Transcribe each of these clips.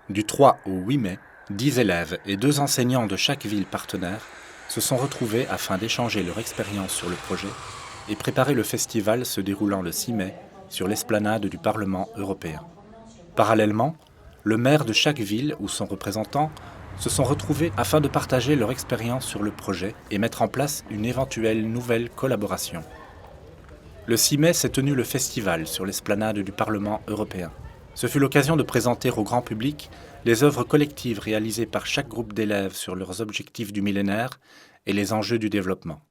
Du 3 au 8 mai, 10 élèves et 2 enseignants de chaque ville partenaire se sont retrouvés afin d'échanger leur expérience sur le projet et préparer le festival se déroulant le 6 mai sur l'esplanade du Parlement européen. Parallèlement, le maire de chaque ville ou son représentant se sont retrouvés afin de partager leur expérience sur le projet et mettre en place une éventuelle nouvelle collaboration. Le 6 mai s'est tenu le festival sur l'esplanade du Parlement européen. Ce fut l'occasion de présenter au grand public les œuvres collectives réalisées par chaque groupe d'élèves sur leurs objectifs du millénaire et les enjeux du développement.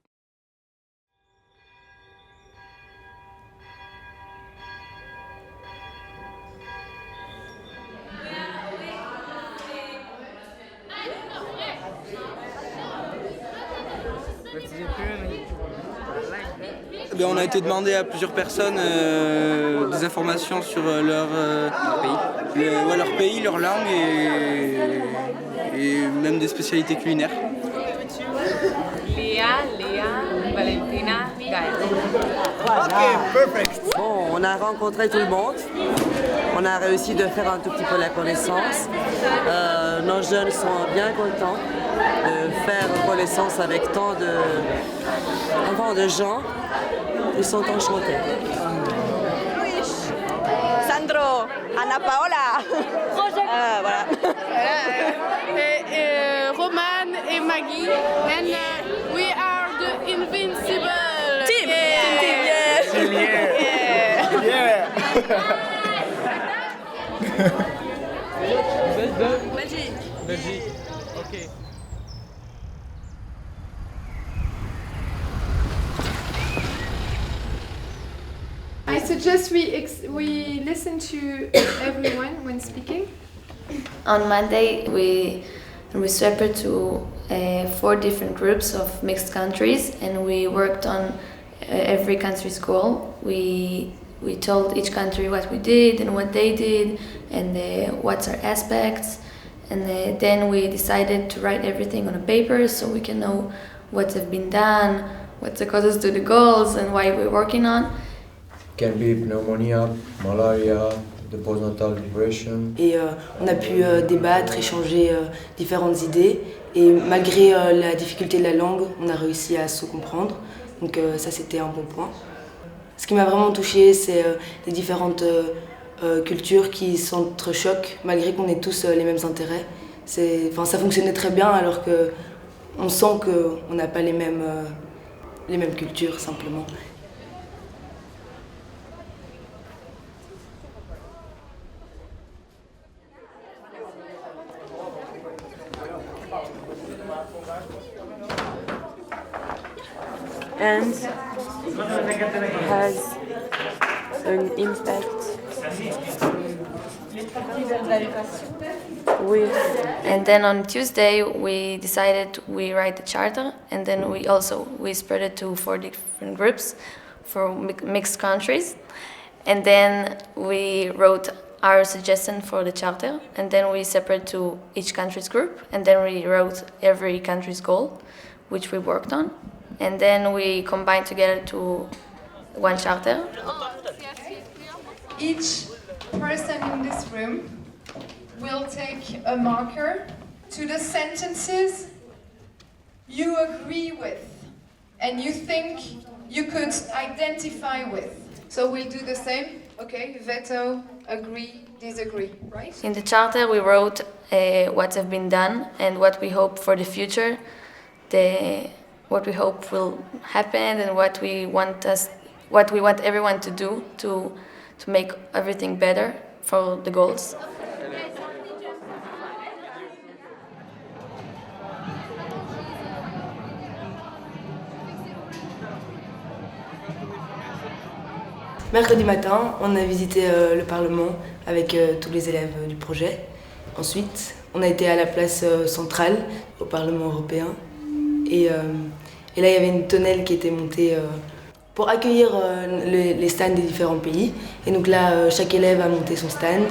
On a été demandé à plusieurs personnes des informations sur leur pays, leur langue et même des spécialités culinaires. Léa, Valentina, Gaël. Bon, on a rencontré tout le monde. On a réussi de faire un tout petit peu la connaissance. Nos jeunes sont bien contents de faire connaissance avec tant de gens. Ils sont enchantés. Sandro, Anna Paola. Voilà. Roman et Maggie. And we are the invincible Team. Belgique. Ok. I suggest we listen to everyone when speaking. On Monday, we separated to 4 different groups of mixed countries, and we worked on every country's goal. We told each country what we did and what they did, and what's our aspects. And then we decided to write everything on a paper so we can know what have been done, what's the causes to the goals, and why we're working on. Can be pneumonia, malaria, the postnatal depression. Et on a pu débattre, échanger différentes idées. Et malgré la difficulté de la langue, on a réussi à se comprendre. Donc ça, c'était un bon point. Ce qui m'a vraiment touchée, c'est les différentes cultures qui s'entrechoquent, malgré qu'on ait tous les mêmes intérêts. Ça fonctionnait très bien, alors qu'on sent qu'on n'a pas les mêmes cultures, simplement. And has an impact with. And then on Tuesday we decided we write the charter, and then we spread it to 4 different groups for mixed countries, and then we wrote our suggestion for the charter, and then we separate to each country's group, and then we wrote every country's goal, which we worked on. And then we combined together to one charter. Each person in this room will take a marker to the sentences you agree with and you think you could identify with. So we'll do the same. Okay, veto, agree, disagree, right? In the charter we wrote what have been done and what we hope for the future, what we hope will happen, and what we want everyone to do to make everything better for the goals. Mercredi matin, on a visité le Parlement avec tous les élèves du projet. Ensuite, on a été à la place centrale au Parlement européen. Et là, il y avait une tonnelle qui était montée pour accueillir les stands des différents pays. Et donc là, chaque élève a monté son stand.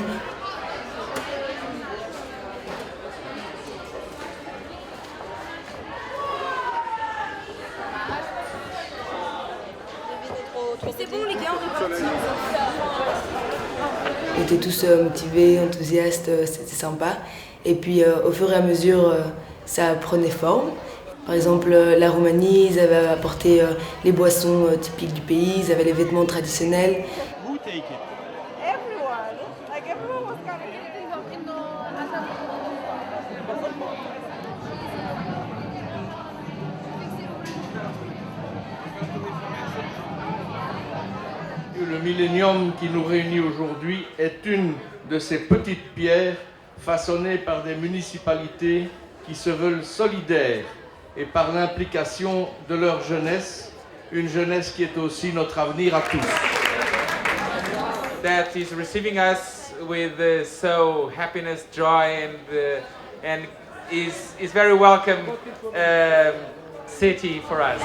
Mais c'est bon, les gars, on est partis. On était tous motivés, enthousiastes, c'était sympa. Et puis au fur et à mesure, ça prenait forme. Par exemple, la Roumanie, ils avaient apporté les boissons typiques du pays, ils avaient les vêtements traditionnels. Le millénium qui nous réunit aujourd'hui est une de ces petites pierres façonnées par des municipalités qui se veulent solidaires et par l'implication de leur jeunesse, une jeunesse qui est aussi notre avenir à tous. That is receiving us with so happiness, joy, and is very welcome city for us.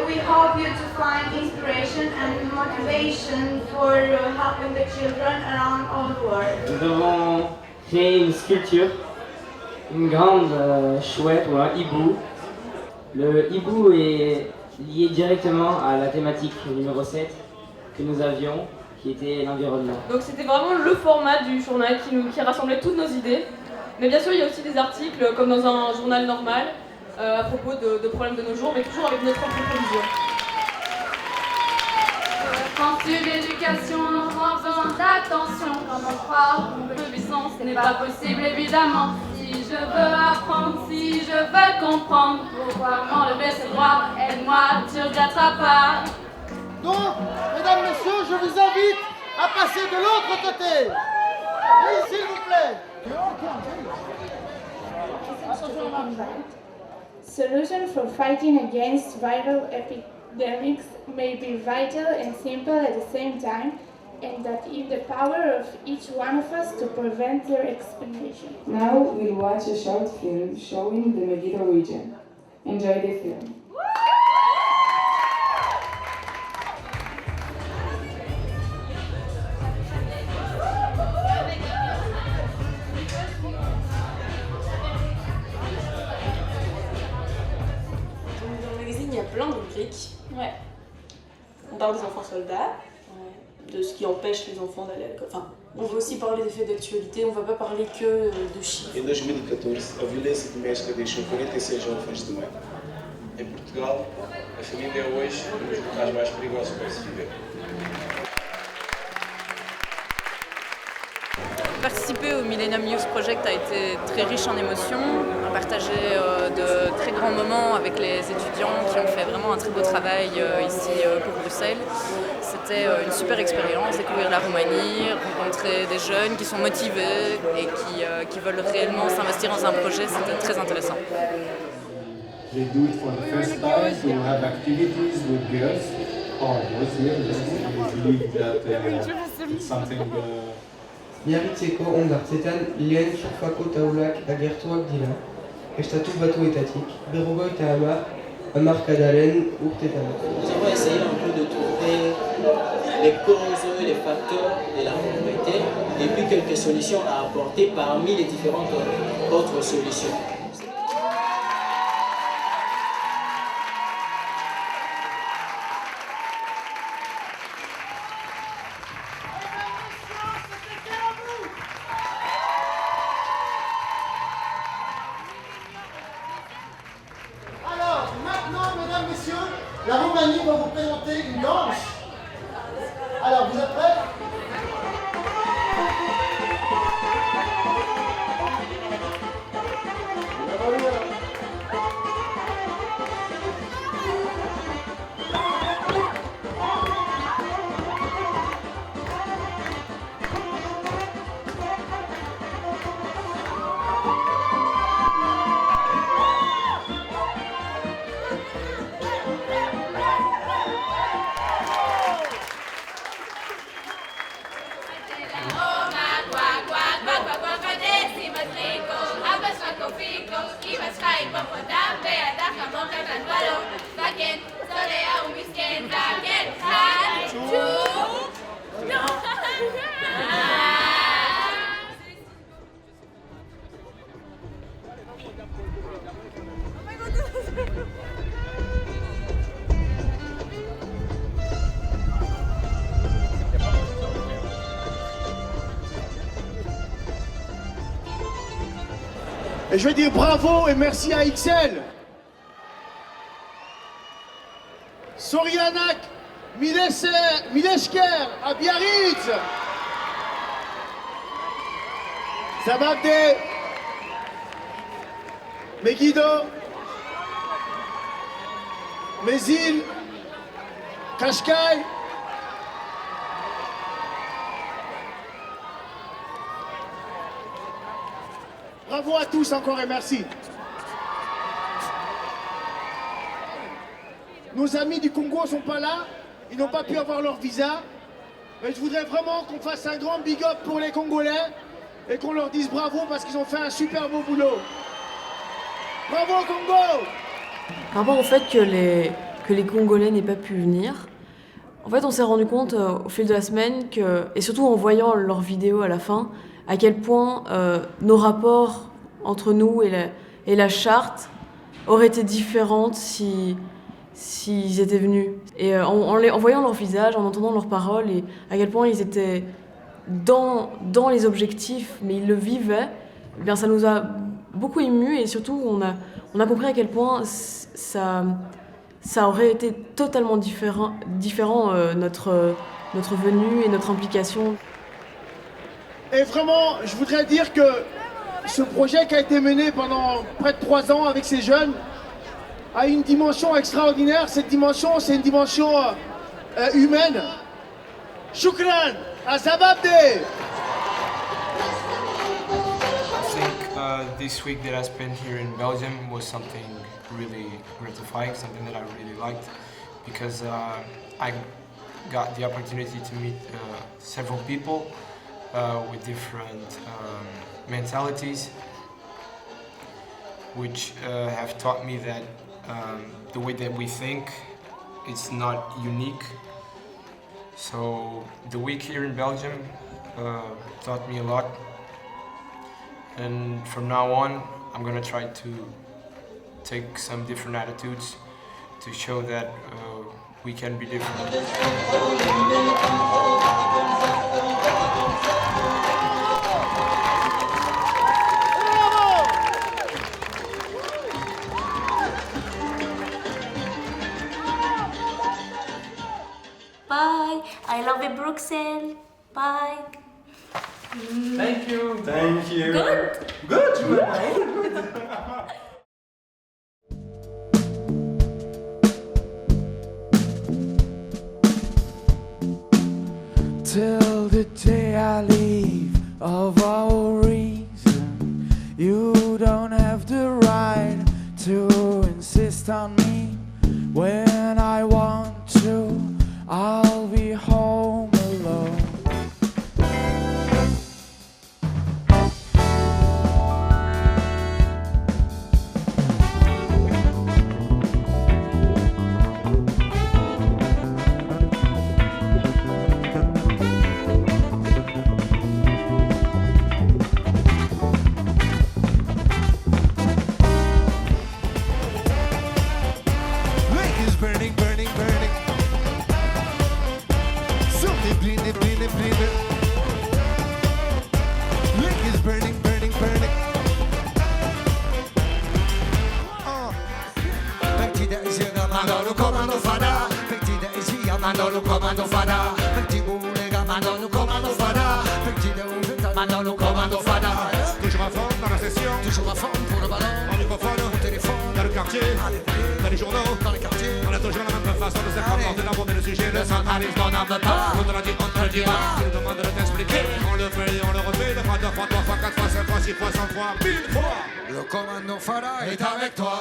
We hope you to find inspiration and motivation for helping the children around all the world. Nous devons créer une sculpture, une grande chouette ou un hibou. Le hibou est lié directement à la thématique numéro 7 que nous avions, qui était l'environnement. Donc c'était vraiment le format du journal qui rassemblait toutes nos idées. Mais bien sûr, il y a aussi des articles, comme dans un journal normal, à propos de problèmes de nos jours, mais toujours avec notre propre vision. Penses-tu l'éducation aura besoin d'attention? Comment croire que puissance n'est pas possible, évidemment. Si je veux apprendre, si je veux comprendre, pourquoi m'enlever ce droit? Aide-moi, tu regretteras pas. Donc, mesdames, messieurs, je vous invite à passer de l'autre côté. Oui, s'il vous plaît. Solutions for fighting against viral epidemics may be vital and simple at the same time, and that in the power of each one of us to prevent their expansion. Now we'll watch a short film showing the Megiddo region. Enjoy the film. Il y a plein de rubriques. Ouais. On parle des enfants soldats, de ce qui empêche les enfants d'aller à l'école. Enfin, on va aussi parler des faits d'actualité, on va pas parler que de chiffres. Em 2014, a violência doméstica deixou 46 órfãos de mãe. Em Portugal, a família é hoje um dos locais mais perigosos para se viver. Participer au Millennium Youth Project a été très riche en émotions. On a partagé de très grands moments avec les étudiants qui ont fait vraiment un très beau travail ici pour Bruxelles. C'était une super expérience, découvrir la Roumanie, rencontrer des jeunes qui sont motivés et qui veulent réellement s'investir dans un projet. C'était très intéressant. They do it for the first time to have activities with girls or boys here. I believe that it's something. Miarritzeko ondartzetan lehen surfako taulak agertuak dira, estatu batuetatik, 50 urtetan. Nous avons essayé un peu de trouver les causes, les facteurs de la pauvreté et puis quelques solutions à apporter parmi les différentes autres solutions. La Roumanie va vous présenter une danse. Alors, vous êtes prêts? Et je vais dire bravo et merci à XL. Sorianak, Mileshker, à Biarritz. Zababde, Megiddo, Mézil, Kashkai. Bravo à tous encore et merci. Nos amis du Congo ne sont pas là, ils n'ont pas pu avoir leur visa. Mais je voudrais vraiment qu'on fasse un grand big up pour les Congolais et qu'on leur dise bravo parce qu'ils ont fait un super beau boulot. Bravo Congo! Par rapport au fait que les Congolais n'aient pas pu venir, en fait on s'est rendu compte au fil de la semaine, et surtout en voyant leurs vidéos à la fin, à quel point nos rapports entre nous et la charte auraient été différentes s'ils étaient venus. Et en voyant leur visage, en entendant leurs paroles, et à quel point ils étaient dans les objectifs, mais ils le vivaient, eh bien ça nous a beaucoup émus et surtout on a compris à quel point ça aurait été totalement différent notre venue et notre implication. Et vraiment, je voudrais dire que ce projet qui a été mené pendant près de 3 ans avec ces jeunes a une dimension extraordinaire. Cette dimension, c'est une dimension humaine. Shukran, à Zababde! This week that I spent here in Belgium was something really gratifying, something that I really liked, because I got the opportunity to meet several people with different mentalities, which have taught me that the way that we think is not unique. So the week here in Belgium taught me a lot. And from now on, I'm going to try to take some different attitudes to show that we can be different. Bye. I love you, Bruxelles. Bye. Thank you. Thank you. Good. Good. Till the day I leave of our reason, you don't have the right to insist on me. When I want to, I'll be home alone. Burning, burning, burning. Something bleeding, bleeding, bleeding. Lake is burning, burning, burning. Partida Isiga Mandolo Comando Fada. Partida Isiga Mandolo Comando Fada. Partida Ulega Mandolo Comando Fada. Partida Ulega Mandolo Comando Fada. Toujours à fond dans la session. Toujours à fond pour le ballon. En microphone, au téléphone. Dans le quartier. Dans les journaux. Dans les quartiers. On a toujours la même façon de se comporter, d'aborder le sujet. Le centralisme on n'en veut pas. On te l'a dit, on te le dira. Il demande de t'expliquer. On le fait, on le refait. 2 fois, 2 fois, 3 fois, 4 fois, 5 fois, 6 fois, 100 fois, 1000 fois. Le commando Fada est avec toi.